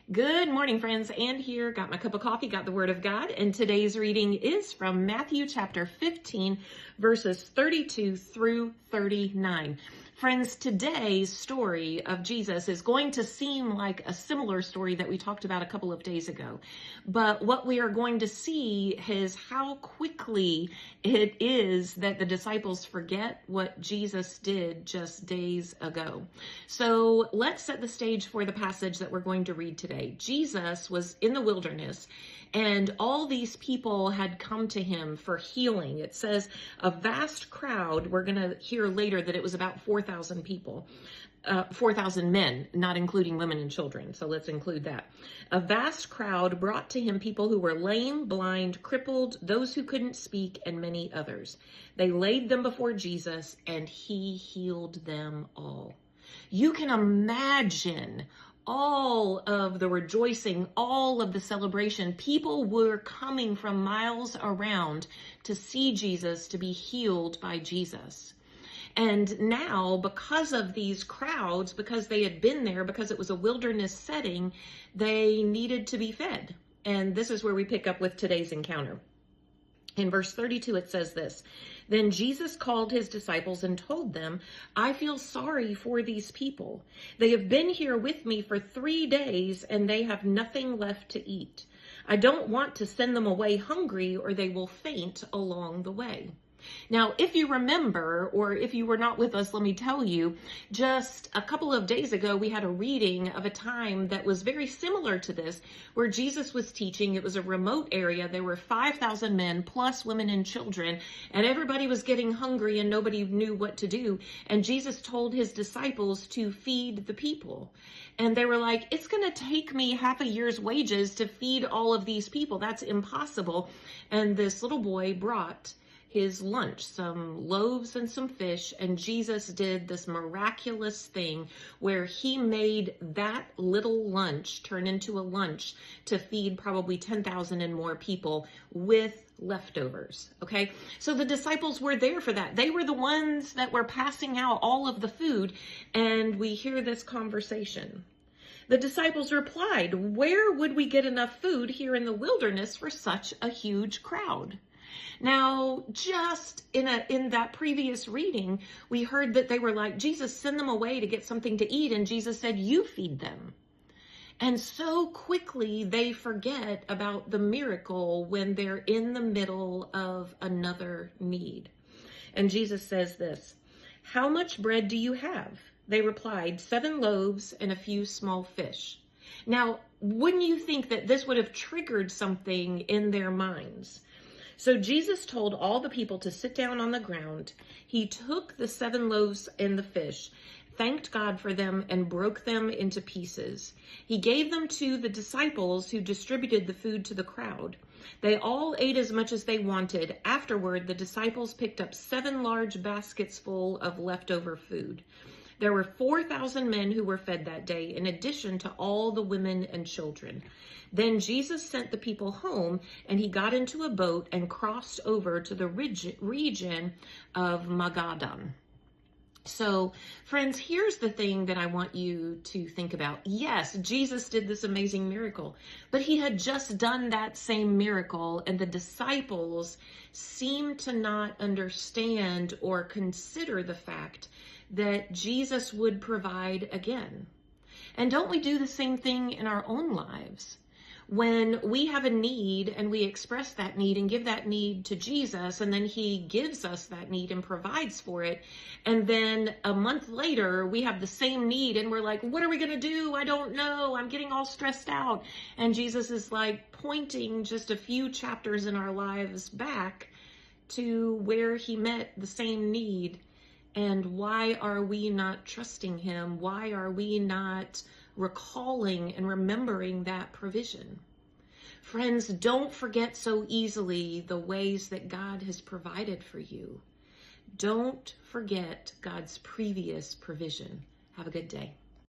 Good morning, friends. Ann here. Got my cup of coffee, got the Word of God, and today's reading is from Matthew chapter 15, verses 32 through 39. Friends, today's story of Jesus is going to seem like a similar story that we talked about a couple of days ago. But what we are going to see is how quickly it is that the disciples forget what Jesus did just days ago. So let's set the stage for the passage that we're going to read today. Jesus was in the wilderness, and all these people had come to him for healing. It says a vast crowd. We're going to hear later that it was about 4,000 people. 4,000 men, not including women and children. So let's include that. A vast crowd brought to him people who were lame, blind, crippled, those who couldn't speak, and many others. They laid them before Jesus, and he healed them all. You can imagine all of the rejoicing, all of the celebration. People were coming from miles around to see Jesus, to be healed by Jesus. And now, because of these crowds, because they had been there, because it was a wilderness setting, they needed to be fed. And this is where we pick up with today's encounter. In verse 32, it says this: Then Jesus called his disciples and told them, I feel sorry for these people. They have been here with me for 3 days, and they have nothing left to eat. I don't want to send them away hungry, or they will faint along the way. Now, if you remember, or if you were not with us, let me tell you, just a couple of days ago, we had a reading of a time that was very similar to this, where Jesus was teaching. It was a remote area. There were 5,000 men plus women and children, and everybody was getting hungry and nobody knew what to do. And Jesus told his disciples to feed the people. And they were like, it's going to take me half a year's wages to feed all of these people. That's impossible. And this little boy brought his lunch, some loaves and some fish, and Jesus did this miraculous thing where he made that little lunch turn into a lunch to feed probably 10,000 and more people with leftovers. Okay, so the disciples were there for that. They were the ones that were passing out all of the food, and we hear this conversation. The disciples replied, where would we get enough food here in the wilderness for such a huge crowd? Now, just in that previous reading, we heard that they were like, Jesus, send them away to get something to eat. And Jesus said, you feed them. And so quickly they forget about the miracle when they're in the middle of another need. And Jesus says this, how much bread do you have? They replied, 7 loaves and a few small fish. Now, wouldn't you think that this would have triggered something in their minds? So Jesus told all the people to sit down on the ground. He took the 7 loaves and the fish, thanked God for them, and broke them into pieces. He gave them to the disciples, who distributed the food to the crowd. They all ate as much as they wanted. Afterward, the disciples picked up 7 large baskets full of leftover food. There were 4,000 men who were fed that day, in addition to all the women and children. Then Jesus sent the people home, and he got into a boat and crossed over to the region of Magadan. So, friends, here's the thing that I want you to think about. Yes, Jesus did this amazing miracle, but he had just done that same miracle, and the disciples seemed to not understand or consider the fact that Jesus would provide again. And don't we do the same thing in our own lives? When we have a need and we express that need and give that need to Jesus, and then he gives us that need and provides for it, and then a month later we have the same need and we're like, what are we going to do? I don't know. I'm getting all stressed out. And Jesus is like pointing just a few chapters in our lives back to where he met the same need. And why are we not trusting him? Why are we not recalling and remembering that provision? Friends, don't forget so easily the ways that God has provided for you. Don't forget God's previous provision. Have a good day.